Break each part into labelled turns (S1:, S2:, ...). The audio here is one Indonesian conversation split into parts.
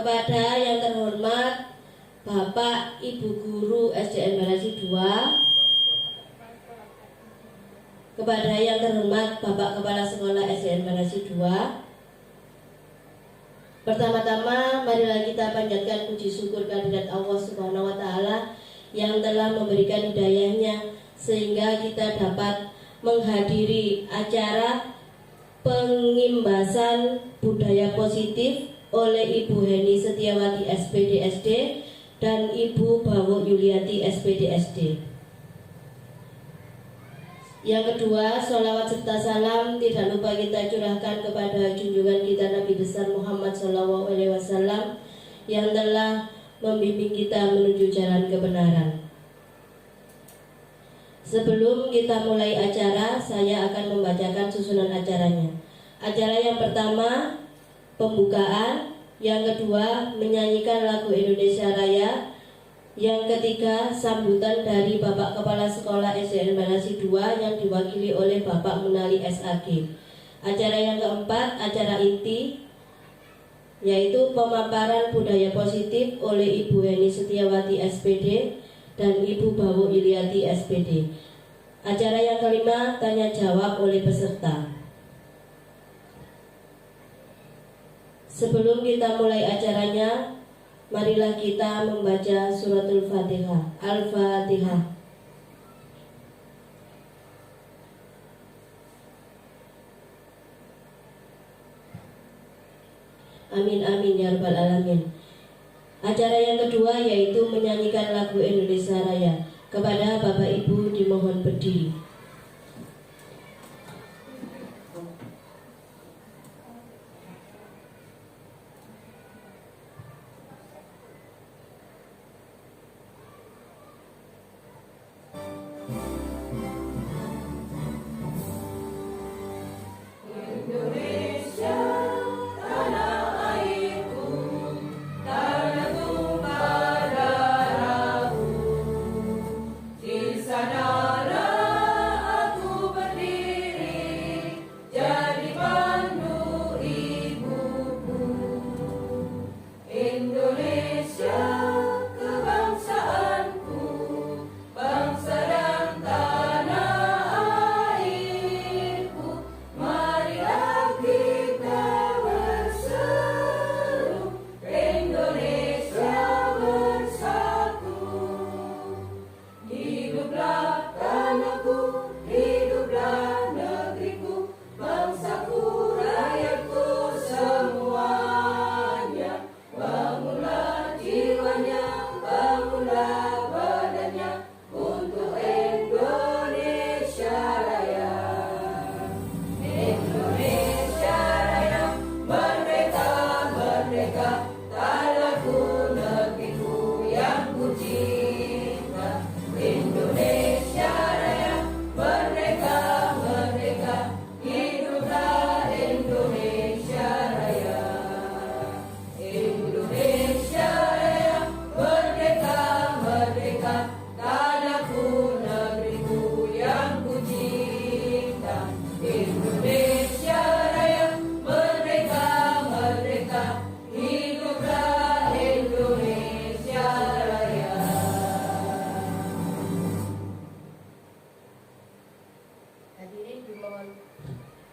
S1: Kepada yang terhormat Bapak Ibu Guru SDN Barasi 2, kepada yang terhormat Bapak Kepala Sekolah SDN Barasi 2, pertama-tama marilah kita panjatkan puji syukur kehadirat Allah Subhanahu wa Ta'ala yang telah memberikan hidayahnya sehingga kita dapat menghadiri acara pengimbasan budaya positif oleh Ibu Heni Setiawati SPD SD dan Ibu Bawo Yuliati SPD SD. Yang kedua, sholawat serta salam tidak lupa kita curahkan kepada junjungan kita Nabi besar Muhammad SAW yang telah membimbing kita menuju jalan kebenaran. Sebelum kita mulai acara, saya akan membacakan susunan acaranya. Acara yang pertama, pembukaan. Yang kedua, menyanyikan lagu Indonesia Raya. Yang ketiga, sambutan dari Bapak Kepala Sekolah SDN Barasi 2 yang diwakili oleh Bapak Munali SAG. Acara yang keempat, acara inti, yaitu pemaparan budaya positif oleh Ibu Heni Setiawati SPD dan Ibu Bawo Yuliati SPD. Acara yang kelima, tanya jawab oleh peserta. Sebelum kita mulai acaranya, marilah kita membaca suratul Fatihah. Al-Fatihah. Amin amin ya rabbal alamin. Acara yang kedua yaitu menyanyikan lagu Indonesia Raya. Kepada Bapak Ibu dimohon berdiri.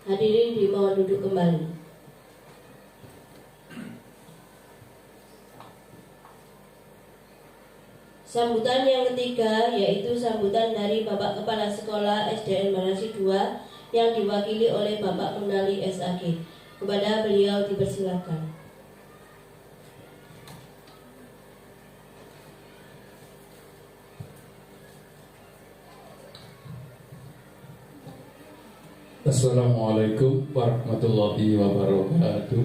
S1: Hadirin dimohon duduk kembali. Sambutan yang ketiga yaitu sambutan dari Bapak Kepala Sekolah SDN Barasi 2 yang diwakili oleh Bapak Munali SAG. Kepada beliau dipersilakan.
S2: Assalamualaikum warahmatullahi wabarakatuh.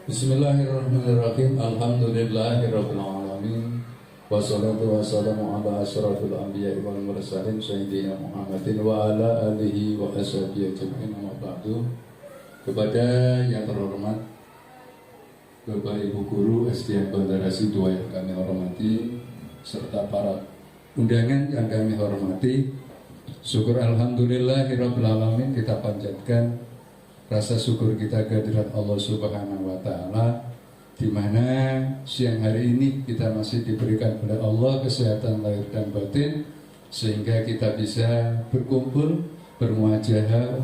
S2: Bismillahirrahmanirrahim. Alhamdulillahirabbil alamin. Wassalatu wassalamu ala asyrafil anbiya'i wal mursalin sayyidina Muhammadin wa ala alihi wa ashabihi ajma'in. Amma ba'du. Kepada yang terhormat Bapak Ibu Guru SDN Barasi 2 yang kami hormati, serta para undangan yang kami hormati, syukur alhamdulillahirabbil alamin kita panjatkan rasa syukur kita kehadirat Allah Subhanahu wa taala, di mana siang hari ini kita masih diberikan oleh Allah kesehatan lahir dan batin sehingga kita bisa berkumpul, bermuajahah,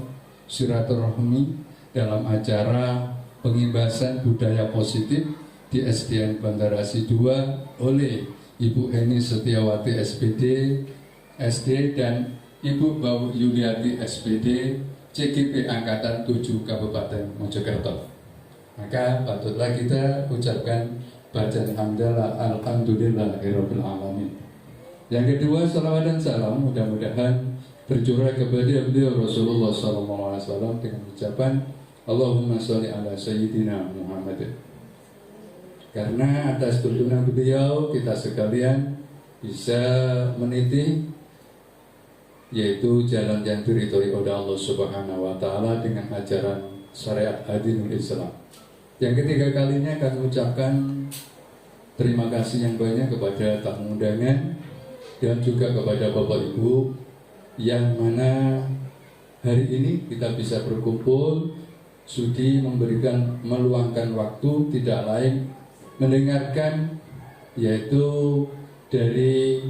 S2: silaturahmi dalam acara pengimbasan budaya positif di SDN Bandarasi 2 oleh Ibu Eni Setiawati SPD SD dan Ibu Bau Yuliati SPD CGP Angkatan 7 Kabupaten Mojokerto. Maka patutlah kita ucapkan bacaan hamdalah alhamdulillahirabbil alamin. Yang kedua, salawat dan salam mudah-mudahan tercurah kepada beliau Rasulullah SAW dengan ucapan Allahumma sholli ala sayyidina Muhammad. Karena atas tuntunan beliau kita sekalian bisa meniti yaitu jalan yang diridhoi oleh Allah Subhanahu wa taala dengan ajaran syariat Adinul Islam. Yang ketiga kalinya kami ucapkan terima kasih yang banyak kepada tamu undangan dan juga kepada Bapak Ibu yang mana hari ini kita bisa berkumpul sudi meluangkan waktu tidak lain mendengarkan yaitu dari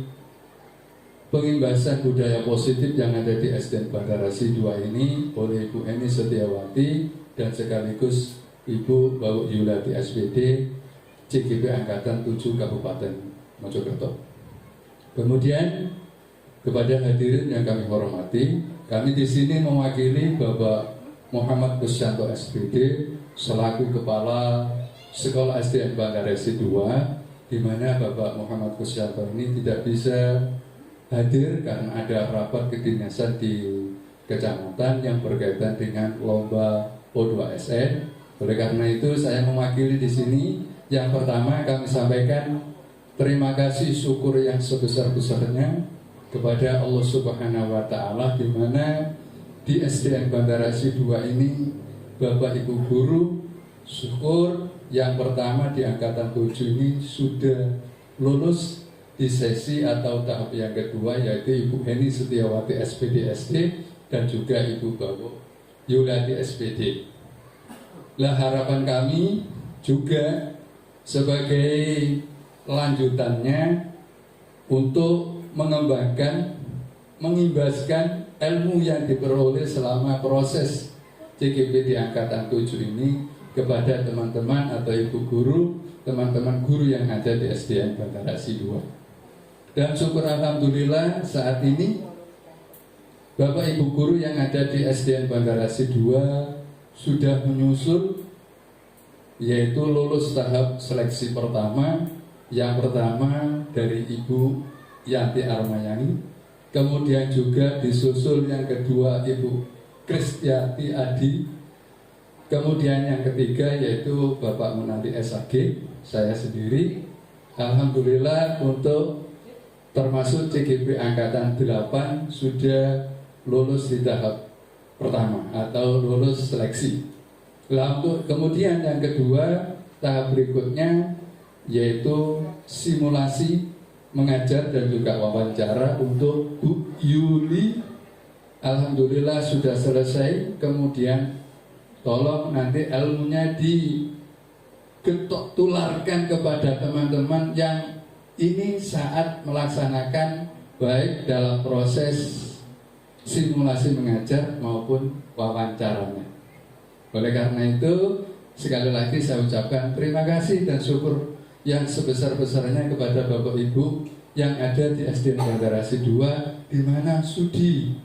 S2: pengimbasan budaya positif yang ada di SDN Bandarasi 2 ini oleh Ibu Eni Setiawati dan sekaligus Ibu Bau Yulati SPD CGP Angkatan 7 Kabupaten Mojokerto. Kemudian kepada hadirin yang kami hormati, kami di sini mewakili Bapak Muhammad Kusyanto SPD selaku Kepala Sekolah SDN Bandarasi 2, di mana Bapak Muhammad Kusyanto ini tidak bisa hadir karena ada rapat kedinasan di kecamatan yang berkaitan dengan lomba O2SN. Oleh karena itu saya mewakili di sini. Yang pertama kami sampaikan terima kasih syukur yang sebesar-besarnya kepada Allah Subhanahu wa taala, di mana di SDN Bandarasi 2 ini Bapak Ibu guru syukur yang pertama di angkatan 7 ini sudah lulus di sesi atau tahap yang kedua, yaitu Ibu Eni Setiawati SPD SD dan juga Ibu Bau Yulati SPD. Lah harapan kami juga sebagai lanjutannya untuk mengembangkan, mengimbaskan ilmu yang diperoleh selama proses CGP di angkatan 7 ini kepada teman-teman atau ibu guru, teman-teman guru yang ada di SDN Bandarasi 2. Dan syukur alhamdulillah saat ini Bapak Ibu guru yang ada di SDN Bandarasi 2 sudah menyusul yaitu lulus tahap seleksi pertama. Yang pertama dari Ibu Yanti Armayani, kemudian juga disusul yang kedua Ibu Kristiati Adi, kemudian yang ketiga yaitu Bapak Munadi SAG, saya sendiri. Alhamdulillah untuk termasuk CGP Angkatan 8 sudah lulus di tahap pertama atau lulus seleksi. Lalu kemudian yang kedua tahap berikutnya yaitu simulasi mengajar dan juga wawancara untuk Bu Yuli. Alhamdulillah sudah selesai. Kemudian tolong nanti ilmunya tularkan kepada teman-teman yang ini saat melaksanakan baik dalam proses simulasi mengajar maupun wawancaranya. Oleh karena itu sekali lagi saya ucapkan terima kasih dan syukur yang sebesar-besarnya kepada Bapak Ibu yang ada di SDN Bandarasi 2, di mana sudi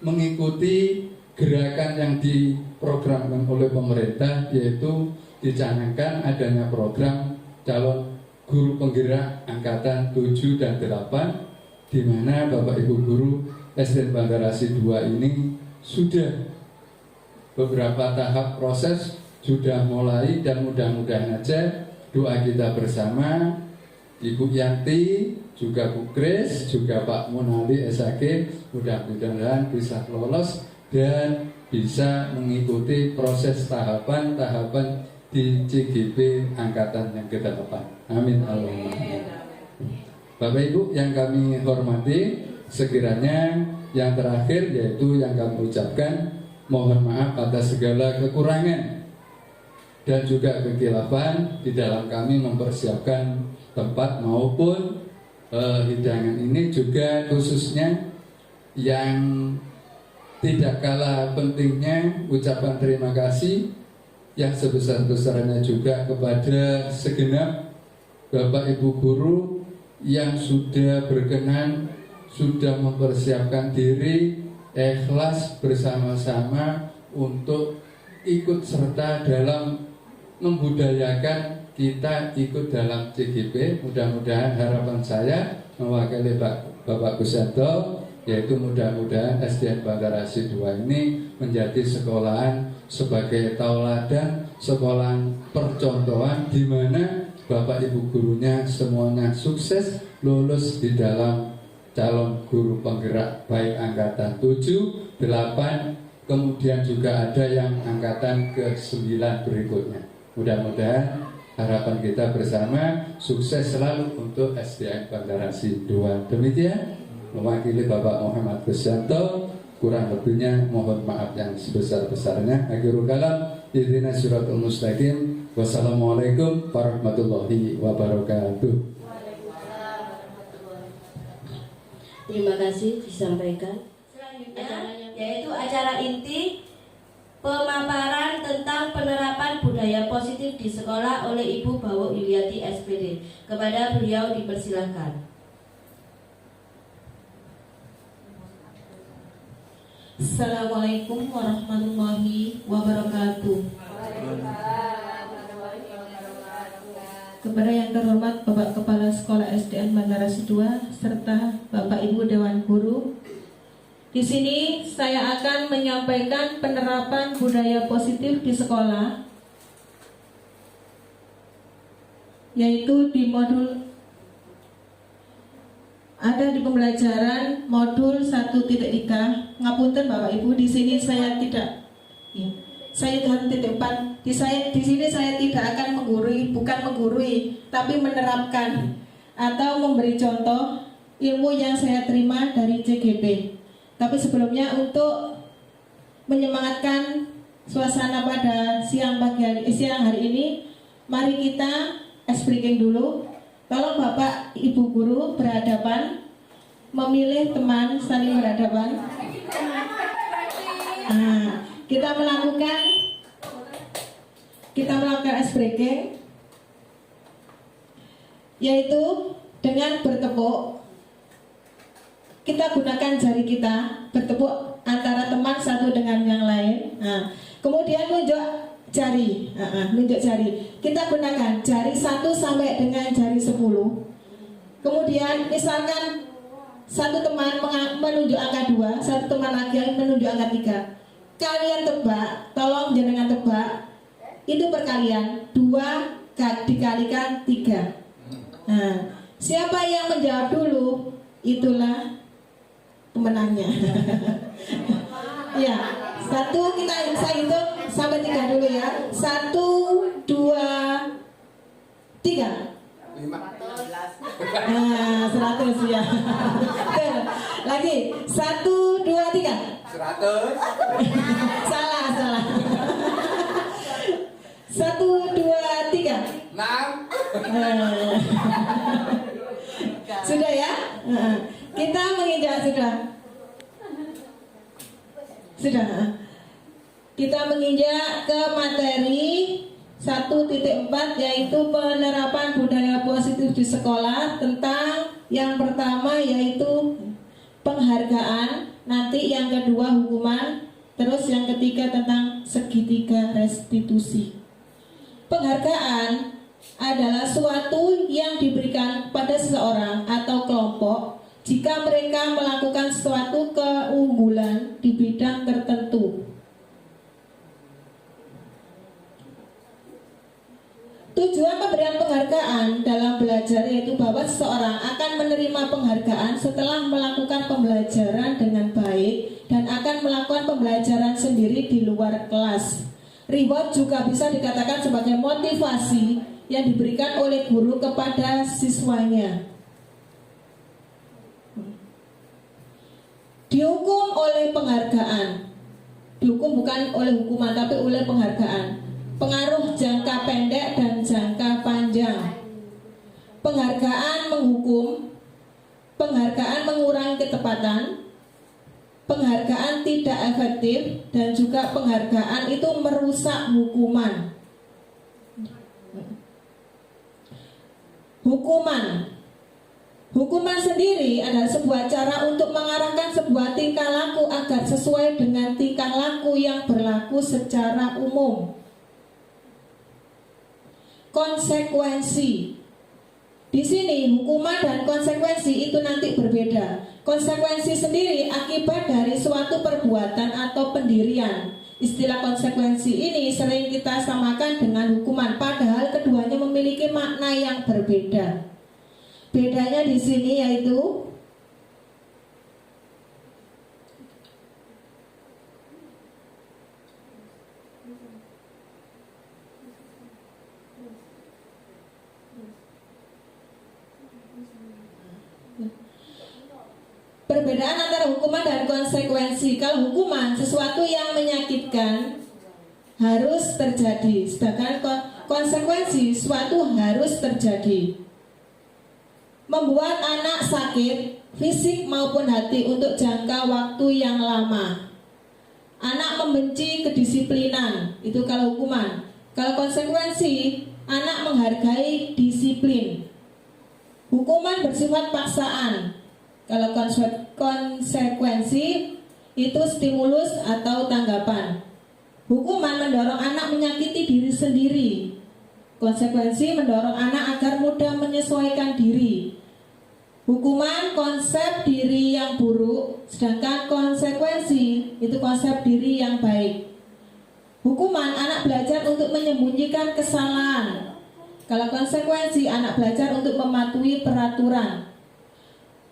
S2: mengikuti gerakan yang diprogramkan oleh pemerintah, yaitu dicanangkan adanya program calon guru penggerak angkatan 7 dan 8, di mana Bapak Ibu guru SDN Bandarasi 2 ini sudah beberapa tahap proses sudah mulai, dan mudah-mudahan aja doa kita bersama Ibu Yanti, juga Bu Kris, juga Pak Munali SAG, mudah-mudahan bisa lolos dan bisa mengikuti proses tahapan-tahapan di CGP angkatan yang ke-8. Amin Allahumma amin. Bapak Ibu yang kami hormati, sekiranya yang terakhir yaitu yang kami ucapkan mohon maaf atas segala kekurangan dan juga kekhilafan di dalam kami mempersiapkan tempat maupun hidangan ini, juga khususnya yang tidak kalah pentingnya ucapan terima kasih yang sebesar-besarnya juga kepada segenap Bapak Ibu guru yang sudah berkenan, sudah mempersiapkan diri ikhlas bersama-sama untuk ikut serta dalam membudayakan kita ikut dalam CGP. Mudah-mudahan harapan saya mewakili Bapak Gusanto, yaitu mudah-mudahan SDN Bandarasi 2 ini menjadi sekolahan sebagai tauladan, sekolahan percontohan di mana Bapak Ibu gurunya semuanya sukses lulus di dalam calon guru penggerak baik angkatan 7, 8, kemudian juga ada yang angkatan ke-9 berikutnya. Mudah-mudahan harapan kita bersama sukses selalu untuk SDN Bandarasi 2. Demikian mewakili Bapak Muhammad Gusanto, kurang lebihnya mohon maaf yang sebesar-besarnya. Akhirul kalam, ihdinas siratal mustaqim. Wassalamualaikum warahmatullahi wabarakatuh.
S1: Terima kasih disampaikan. Selanjutnya yaitu acara inti pemaparan tentang penerapan budaya positif di sekolah oleh Ibu Bawo Yuliati SPD. Kepada beliau dipersilahkan.
S3: Assalamualaikum warahmatullahi wabarakatuh. Kepada yang terhormat Bapak Kepala Sekolah SDN Bandarasi 2 serta Bapak Ibu Dewan Guru, di sini saya akan menyampaikan penerapan budaya positif di sekolah, yaitu di modul ada di pembelajaran modul 1.3. Ngapunten Bapak Ibu, di sini saya tidak, saya dalam titik 4. Di sini saya tidak akan menggurui, bukan menggurui, tapi menerapkan atau memberi contoh ilmu yang saya terima dari CGP. Tapi sebelumnya untuk menyemangatkan suasana pada siang hari ini, mari kita ice breaking dulu. Tolong Bapak Ibu guru berhadapan, memilih teman saling berhadapan. Nah, kita melakukan ice breaking, yaitu dengan bertepuk. Kita gunakan jari kita bertepuk antara teman satu dengan yang lain. Nah, kemudian nunjuk jari, kita gunakan jari 1 sampai dengan jari 10. Kemudian misalkan satu teman menunjuk angka 2, satu teman lagi menunjuk angka 3. Kalian tebak, tolong jangan tebak, itu perkalian 2 dikalikan 3. Nah, siapa yang menjawab dulu itulah pemenangnya. Ya, saya hitung sampai 3 dulu ya. 1, 2, 3. 5. Nah, 100 ya. Lagi 1, 2, 3.
S2: 100.
S3: Salah. 1, 2, 3.
S2: 6.
S3: Sudah ya? Kita menginjak sudah. Kita menginjak ke materi 1.4, yaitu penerapan budaya positif di sekolah. Tentang yang pertama yaitu penghargaan, nanti yang kedua hukuman, terus yang ketiga tentang segitiga restitusi. Penghargaan adalah suatu yang diberikan pada seseorang atau kelompok jika mereka melakukan suatu keunggulan di bidang tertentu. Tujuan pemberian penghargaan dalam belajar yaitu bahwa seseorang akan menerima penghargaan setelah melakukan pembelajaran dengan baik dan akan melakukan pembelajaran sendiri di luar kelas. Reward juga bisa dikatakan sebagai motivasi yang diberikan oleh guru kepada siswanya. Dihukum oleh penghargaan. Dihukum bukan oleh hukuman tapi oleh penghargaan. Pengaruh jangka pendek dan jangka panjang. Penghargaan menghukum, penghargaan mengurangi ketepatan, penghargaan tidak efektif, dan juga penghargaan itu merusak hukuman. Hukuman sendiri adalah sebuah cara untuk mengarahkan sebuah tingkah laku agar sesuai dengan tingkah laku yang berlaku secara umum. Konsekuensi. Di sini hukuman dan konsekuensi itu nanti berbeda. Konsekuensi sendiri akibat dari suatu perbuatan atau pendirian. Istilah konsekuensi ini sering kita samakan dengan hukuman, padahal keduanya memiliki makna yang berbeda. Bedanya di sini yaitu perbedaan antara hukuman dan konsekuensi. Kalau hukuman sesuatu yang menyakitkan harus terjadi, sedangkan konsekuensi suatu harus terjadi. Membuat anak sakit fisik maupun hati untuk jangka waktu yang lama. Anak membenci kedisiplinan, itu kalau hukuman. Kalau konsekuensi, anak menghargai disiplin. Hukuman bersifat paksaan. Kalau konsekuensi itu stimulus atau tanggapan. Hukuman mendorong anak menyakiti diri sendiri. Konsekuensi mendorong anak agar mudah menyesuaikan diri. Hukuman konsep diri yang buruk, sedangkan konsekuensi itu konsep diri yang baik. Hukuman anak belajar untuk menyembunyikan kesalahan. Kalau konsekuensi anak belajar untuk mematuhi peraturan.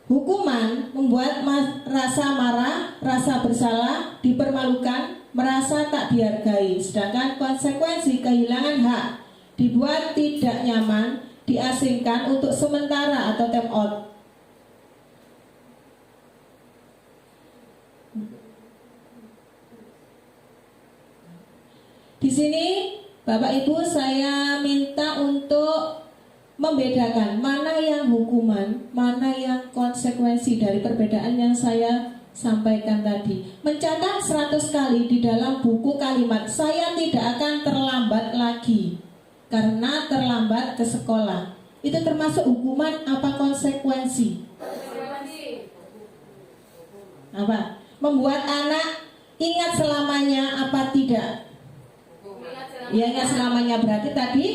S3: Hukuman membuat rasa marah, rasa bersalah, dipermalukan, merasa tak dihargai. Sedangkan konsekuensi kehilangan hak, dibuat tidak nyaman, diasingkan untuk sementara atau time out. Di sini Bapak Ibu saya minta untuk membedakan mana yang hukuman, mana yang konsekuensi dari perbedaan yang saya sampaikan tadi. Mencatat 100 kali di dalam buku kalimat saya tidak akan terlambat lagi karena terlambat ke sekolah. Itu termasuk hukuman apa konsekuensi? Apa? Membuat anak ingat selamanya apa tidak? Ya, ingat selamanya berarti tadi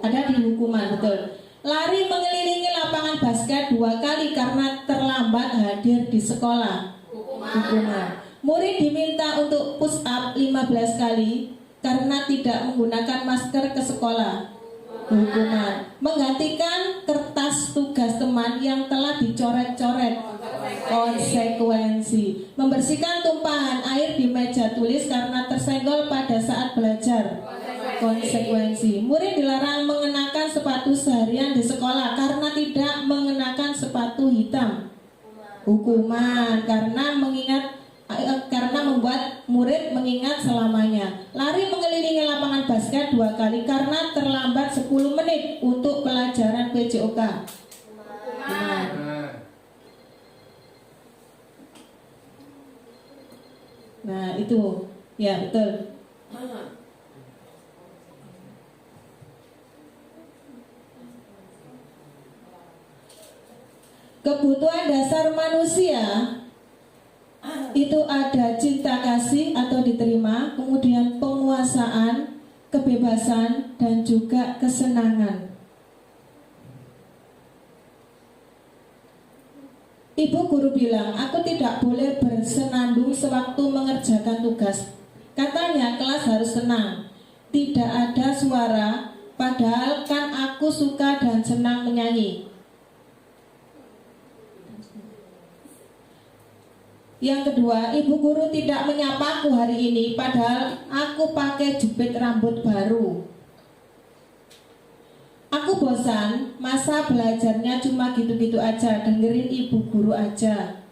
S3: ada di hukuman, betul. Lari mengelilingi lapangan basket 2 kali karena terlambat hadir di sekolah. Hukuman. Murid diminta untuk push up 15 kali karena tidak menggunakan masker ke sekolah. Hukuman. Menggantikan kertas tugas teman yang telah dicoret-coret. Konsekuensi. Membersihkan tumpahan air di meja tulis karena tersenggol pada saat belajar. Konsekuensi. Murid dilarang mengenakan sepatu seharian di sekolah karena tidak mengenakan sepatu hitam. Hukuman. Karena membuat murid mengingat selamanya. Lari mengelilingi lapangan basket 2 kali karena terlambat 10 menit untuk pelajaran PJOK. Nah itu ya betul. Kebutuhan dasar manusia itu ada cinta kasih atau diterima, kemudian penguasaan, kebebasan, dan juga kesenangan. Ibu guru bilang, aku tidak boleh bersenandung sewaktu mengerjakan tugas. Katanya kelas harus tenang, tidak ada suara, padahal kan aku suka dan senang menyanyi. Yang kedua, ibu guru tidak menyapaku hari ini, padahal aku pakai jepit rambut baru. Aku bosan, masa belajarnya cuma gitu-gitu aja, dengerin ibu guru aja.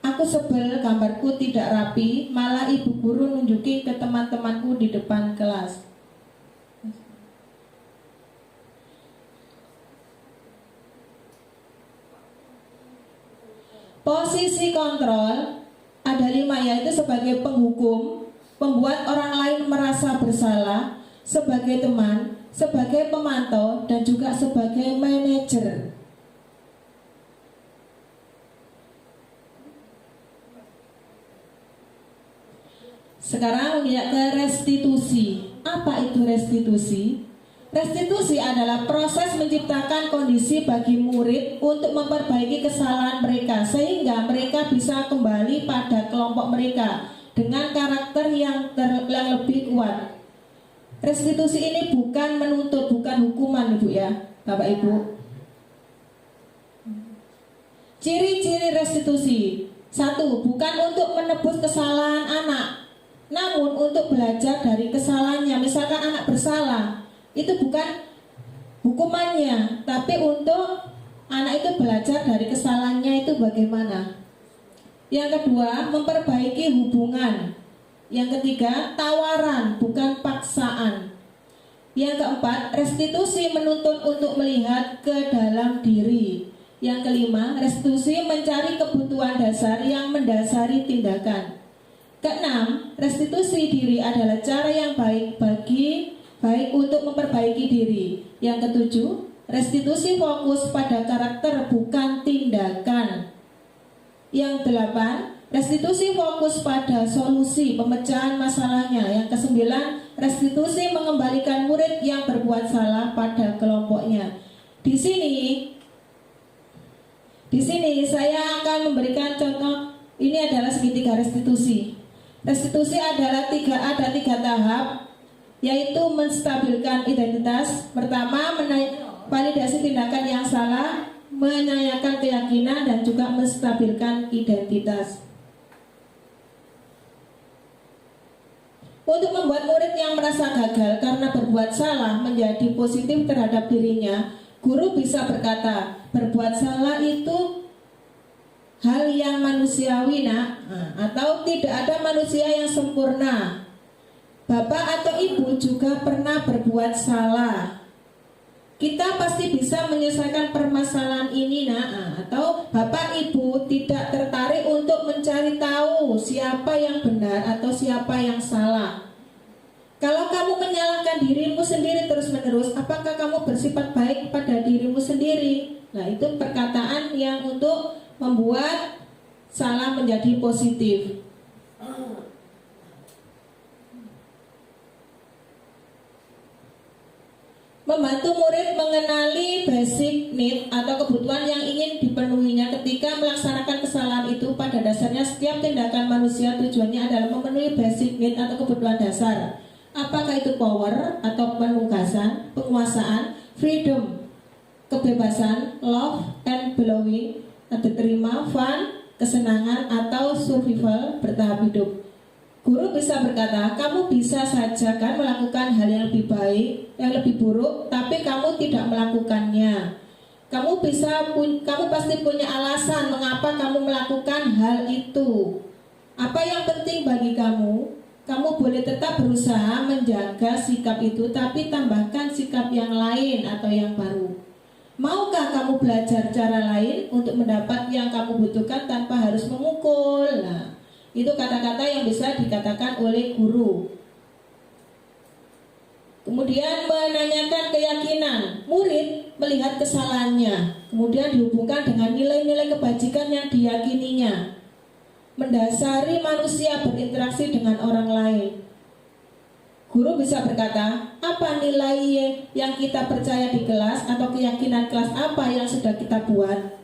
S3: Aku sebel gambarku tidak rapi, malah ibu guru nunjukin ke teman-temanku di depan kelas. Posisi kontrol ada 5, yaitu sebagai penghukum, membuat orang lain merasa bersalah, sebagai teman, sebagai pemantau, dan juga sebagai manajer. Sekarang lihat ke restitusi. Apa itu restitusi? Restitusi adalah proses menciptakan kondisi bagi murid untuk memperbaiki kesalahan mereka sehingga mereka bisa kembali pada kelompok mereka dengan karakter yang lebih kuat. Restitusi ini bukan menuntut, bukan hukuman, Ibu ya, Bapak Ibu. Ciri-ciri restitusi. 1. Bukan untuk menebus kesalahan anak, namun untuk belajar dari kesalahannya. Misalkan anak bersalah, itu bukan hukumannya, tapi untuk anak itu belajar dari kesalahannya itu bagaimana. Yang kedua, memperbaiki hubungan. Yang ketiga, tawaran bukan paksaan. Yang keempat, restitusi menuntut untuk melihat ke dalam diri. Yang kelima, restitusi mencari kebutuhan dasar yang mendasari tindakan. Keenam, restitusi diri adalah cara yang baik untuk memperbaiki diri. Yang ketujuh, restitusi fokus pada karakter bukan tindakan. Yang delapan, restitusi fokus pada solusi pemecahan masalahnya. Yang kesembilan, restitusi mengembalikan murid yang berbuat salah pada kelompoknya. Di sini saya akan memberikan contoh. Ini adalah segitiga restitusi. Restitusi adalah ada tiga tahap, yaitu menstabilkan identitas. Pertama, validasi tindakan yang salah, menanyakan keyakinan, dan juga menstabilkan identitas. Untuk membuat murid yang merasa gagal karena berbuat salah menjadi positif terhadap dirinya, guru bisa berkata, berbuat salah itu hal yang manusiawi, nak, atau tidak ada manusia yang sempurna. Bapak atau ibu juga pernah berbuat salah. Kita pasti bisa menyelesaikan permasalahan ini, nak. Atau bapak ibu tidak tertarik untuk mencari tahu siapa yang benar atau siapa yang salah. Kalau kamu menyalahkan dirimu sendiri terus-menerus, apakah kamu bersifat baik pada dirimu sendiri? Nah, itu perkataan yang untuk membuat salah menjadi positif. Membantu murid mengenali basic need atau kebutuhan yang ingin dipenuhinya ketika melaksanakan kesalahan itu. Pada dasarnya setiap tindakan manusia tujuannya adalah memenuhi basic need atau kebutuhan dasar. Apakah itu power atau penugasan, penguasaan, freedom, kebebasan, love and belonging, diterima, fun, kesenangan, atau survival, bertahap hidup. Guru bisa berkata, kamu bisa saja kan melakukan hal yang lebih baik, yang lebih buruk, tapi kamu tidak melakukannya. Kamu pasti punya alasan mengapa kamu melakukan hal itu. Apa yang penting bagi kamu? Kamu boleh tetap berusaha menjaga sikap itu, tapi tambahkan sikap yang lain atau yang baru. Maukah kamu belajar cara lain untuk mendapat yang kamu butuhkan tanpa harus memukul? Nah, itu kata-kata yang bisa dikatakan oleh guru. Kemudian menanyakan keyakinan. Murid melihat kesalahannya, kemudian dihubungkan dengan nilai-nilai kebajikan yang diyakininya. Mendasari manusia berinteraksi dengan orang lain. Guru bisa berkata, apa nilai yang kita percaya di kelas atau keyakinan kelas apa yang sudah kita buat.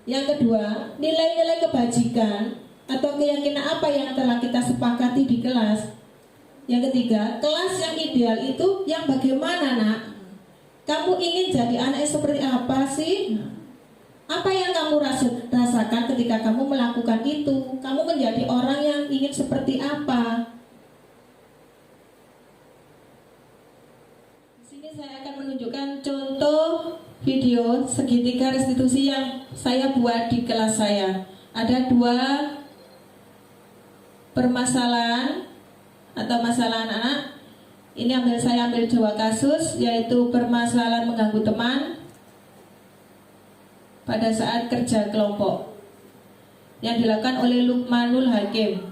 S3: Yang kedua, nilai-nilai kebajikan atau keyakinan apa yang telah kita sepakati di kelas. Yang ketiga, kelas yang ideal itu yang bagaimana, nak? Kamu ingin jadi anak seperti apa sih? Apa yang kamu rasakan ketika kamu melakukan itu? Kamu menjadi orang yang ingin seperti apa? Di sini saya akan menunjukkan contoh video segitiga restitusi yang saya buat di kelas saya. Ada 2 permasalahan atau masalah anak-anak. Ini saya ambil 2 kasus, yaitu permasalahan mengganggu teman pada saat kerja kelompok yang dilakukan oleh Lukmanul Hakim.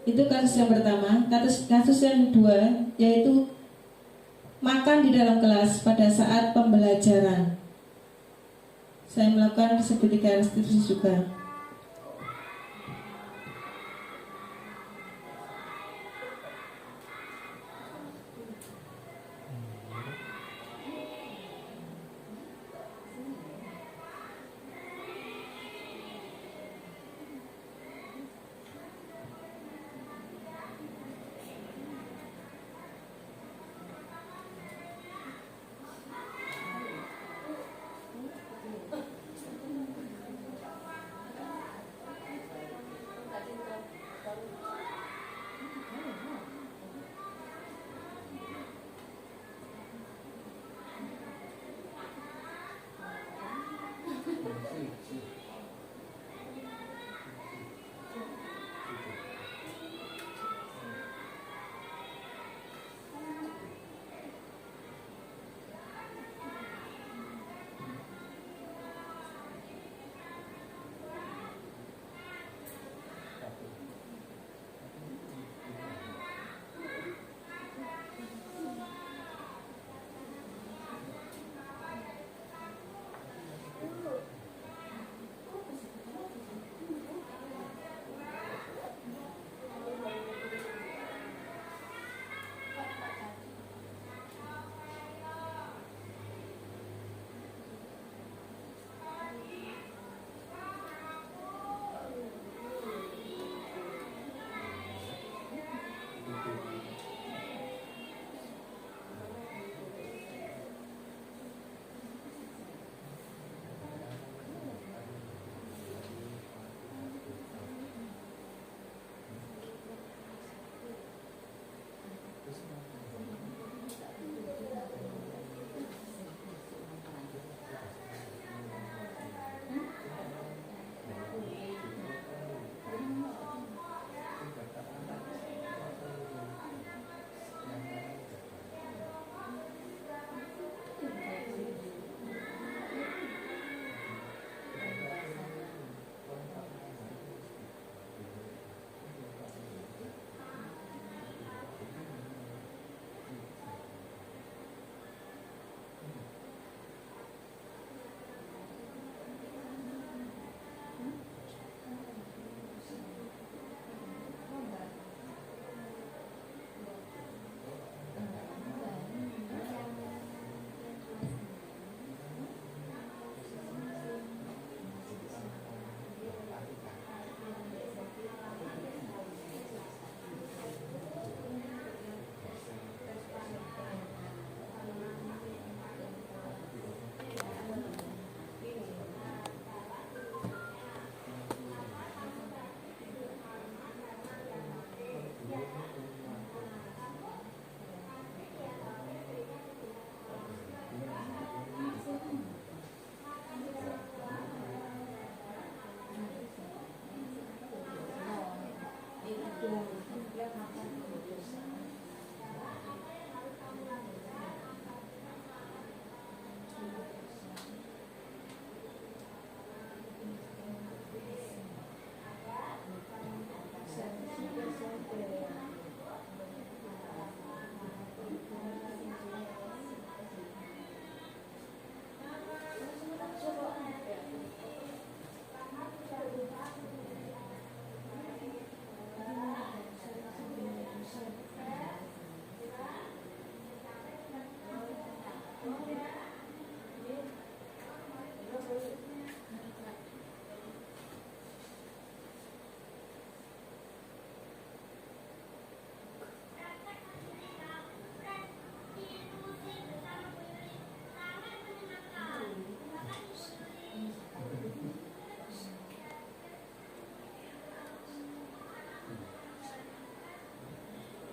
S3: Itu kasus yang pertama. Kasus yang kedua yaitu makan di dalam kelas pada saat pembelajaran. Saya melakukan seperti restitusi juga.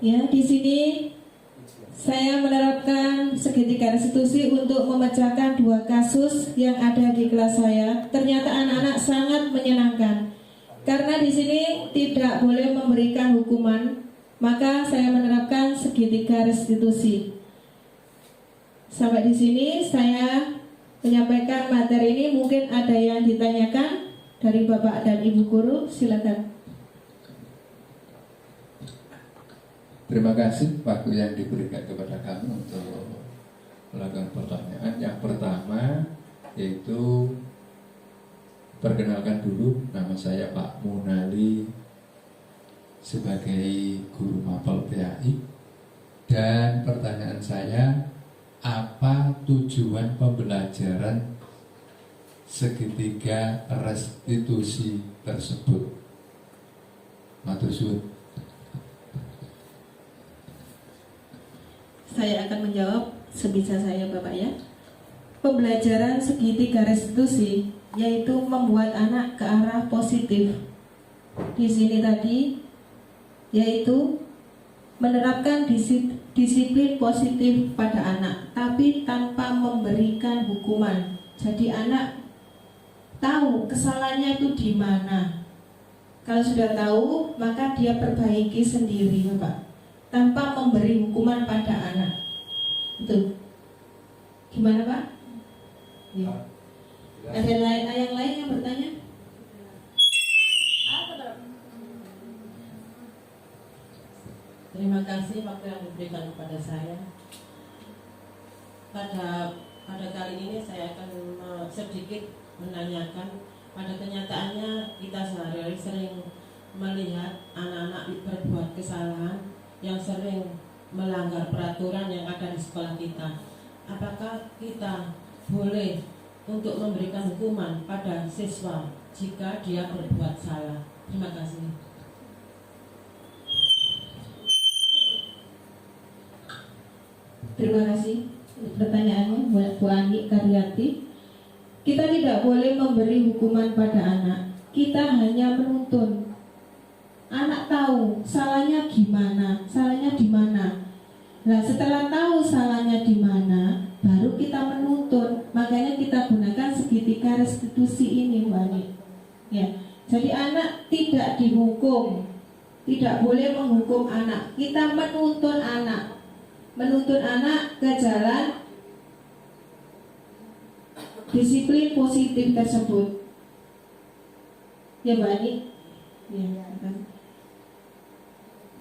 S3: Ya, di sini saya menerapkan segitiga restitusi untuk memecahkan 2 kasus yang ada di kelas saya. Ternyata anak-anak sangat menyenangkan. Karena di sini tidak boleh memberikan hukuman, maka saya menerapkan segitiga restitusi. Sampai di sini saya menyampaikan materi ini. Mungkin ada yang ditanyakan dari Bapak dan Ibu guru, silakan.
S2: Terima kasih waktu yang diberikan kepada kami untuk melakukan pertanyaan. Yang pertama yaitu perkenalkan dulu, nama saya Pak Munali sebagai guru mapel PAI. Dan pertanyaan saya, apa tujuan pembelajaran segitiga restitusi tersebut? Matur suwun.
S3: Saya akan menjawab sebisa saya, Bapak ya. Pembelajaran segitiga restitusi yaitu membuat anak ke arah positif. Di sini tadi yaitu menerapkan disiplin positif pada anak, tapi tanpa memberikan hukuman. Jadi anak tahu kesalahannya itu di mana. Kalau sudah tahu, maka dia perbaiki sendiri, Bapak, tanpa memberi hukuman pada anak. Itu gimana, Pak? Ya. Ada yang lain yang bertanya?
S1: Terima kasih waktu yang diberikan kepada saya. Pada kali ini saya akan sedikit menanyakan, pada kenyataannya kita sehari-hari sering melihat anak-anak berbuat kesalahan yang sering melanggar peraturan yang ada di sekolah kita. Apakah kita boleh untuk memberikan hukuman pada siswa jika dia berbuat salah? Terima kasih.
S3: Terima kasih pertanyaannya, Bu Ani Karyati. Kita tidak boleh memberi hukuman pada anak. Kita hanya menuntun. Anak tahu salahnya gimana, salahnya di mana. Nah, setelah tahu salahnya di mana, baru kita menuntun. Makanya kita gunakan segitiga restitusi ini, Bu Ani. Ya. Jadi anak tidak dihukum. Tidak boleh menghukum anak. Kita menuntun anak. Menuntun anak ke jalan disiplin positif tersebut. Ya, Mbak Ani. Ya,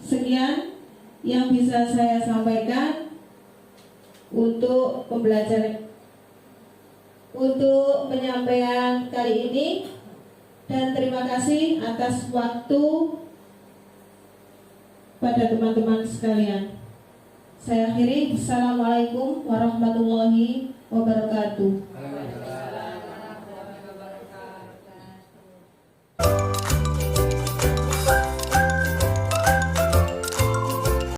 S3: sekian yang bisa saya sampaikan untuk pembelajaran, untuk penyampaian kali ini, dan terima kasih atas waktu pada teman-teman sekalian. Saya akhiri. Assalamualaikum warahmatullahi wabarakatuh.